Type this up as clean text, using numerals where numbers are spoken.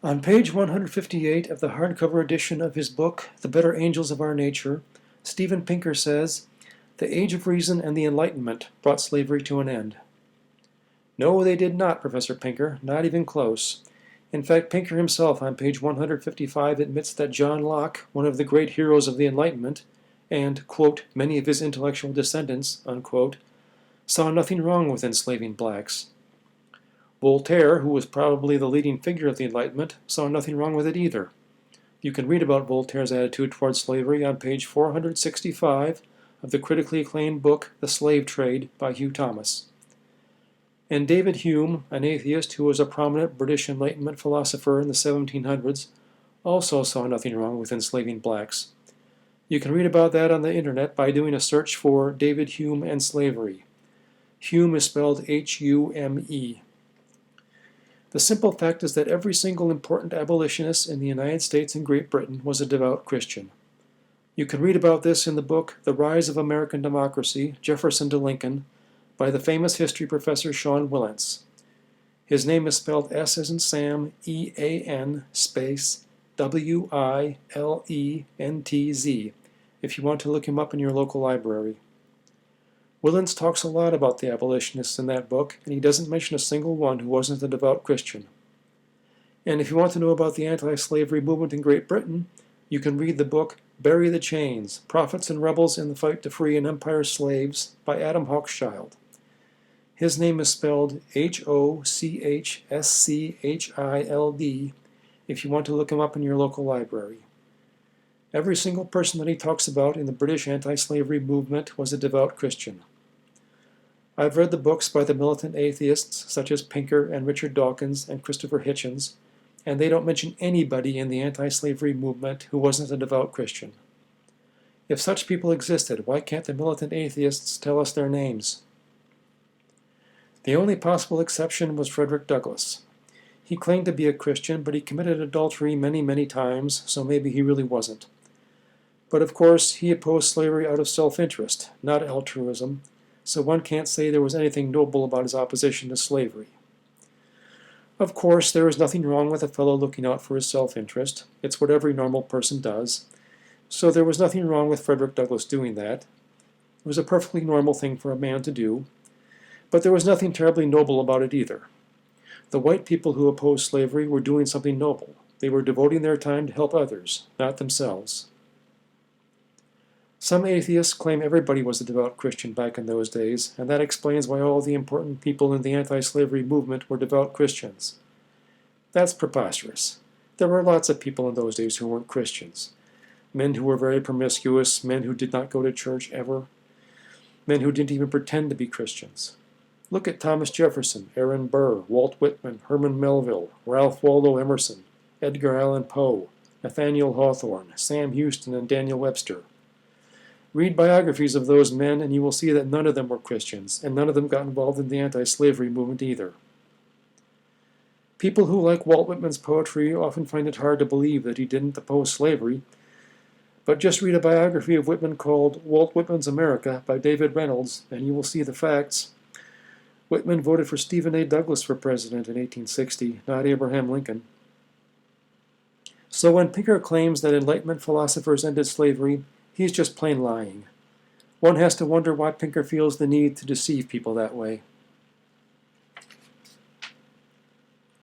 On page 158 of the hardcover edition of his book, The Better Angels of Our Nature, Steven Pinker says, "The Age of Reason and the Enlightenment brought slavery to an end." No, they did not, Professor Pinker, not even close. In fact, Pinker himself on page 155 admits that John Locke, one of the great heroes of the Enlightenment, and, quote, many of his intellectual descendants, unquote, saw nothing wrong with enslaving blacks. Voltaire, who was probably the leading figure of the Enlightenment, saw nothing wrong with it either. You can read about Voltaire's attitude toward slavery on page 465 of the critically acclaimed book The Slave Trade by Hugh Thomas. And David Hume, an atheist who was a prominent British Enlightenment philosopher in the 1700s, also saw nothing wrong with enslaving blacks. You can read about that on the internet by doing a search for David Hume and slavery. Hume is spelled H-U-M-E. The simple fact is that every single important abolitionist in the United States and Great Britain was a devout Christian. You can read about this in the book The Rise of American Democracy, Jefferson to Lincoln, by the famous history professor Sean Wilentz. His name is spelled S as in Sam, E-A-N, space, W-I-L-E-N-T-Z, if you want to look him up in your local library. Wilentz talks a lot about the abolitionists in that book, and he doesn't mention a single one who wasn't a devout Christian. And if you want to know about the anti-slavery movement in Great Britain, you can read the book Bury the Chains, Prophets and Rebels in the Fight to Free an Empire's Slaves by Adam Hochschild. His name is spelled H-O-C-H-S-C-H-I-L-D if you want to look him up in your local library. Every single person that he talks about in the British anti-slavery movement was a devout Christian. I've read the books by the militant atheists such as Pinker and Richard Dawkins and Christopher Hitchens, and they don't mention anybody in the anti-slavery movement who wasn't a devout Christian. If such people existed, why can't the militant atheists tell us their names? The only possible exception was Frederick Douglass. He claimed to be a Christian, but he committed adultery many, many times, so maybe he really wasn't. But of course, he opposed slavery out of self-interest, not altruism, so one can't say there was anything noble about his opposition to slavery. Of course, there is nothing wrong with a fellow looking out for his self-interest. It's what every normal person does. So there was nothing wrong with Frederick Douglass doing that. It was a perfectly normal thing for a man to do. But there was nothing terribly noble about it either. The white people who opposed slavery were doing something noble. They were devoting their time to help others, not themselves. Some atheists claim everybody was a devout Christian back in those days, and that explains why all the important people in the anti-slavery movement were devout Christians. That's preposterous. There were lots of people in those days who weren't Christians. Men who were very promiscuous, men who did not go to church ever, men who didn't even pretend to be Christians. Look at Thomas Jefferson, Aaron Burr, Walt Whitman, Herman Melville, Ralph Waldo Emerson, Edgar Allan Poe, Nathaniel Hawthorne, Sam Houston, and Daniel Webster. Read biographies of those men and you will see that none of them were Christians, and none of them got involved in the anti-slavery movement either. People who like Walt Whitman's poetry often find it hard to believe that he didn't oppose slavery, but just read a biography of Whitman called Walt Whitman's America by David Reynolds, and you will see the facts. Whitman voted for Stephen A. Douglas for president in 1860, not Abraham Lincoln. So when Pinker claims that Enlightenment philosophers ended slavery, he's just plain lying. One has to wonder why Pinker feels the need to deceive people that way.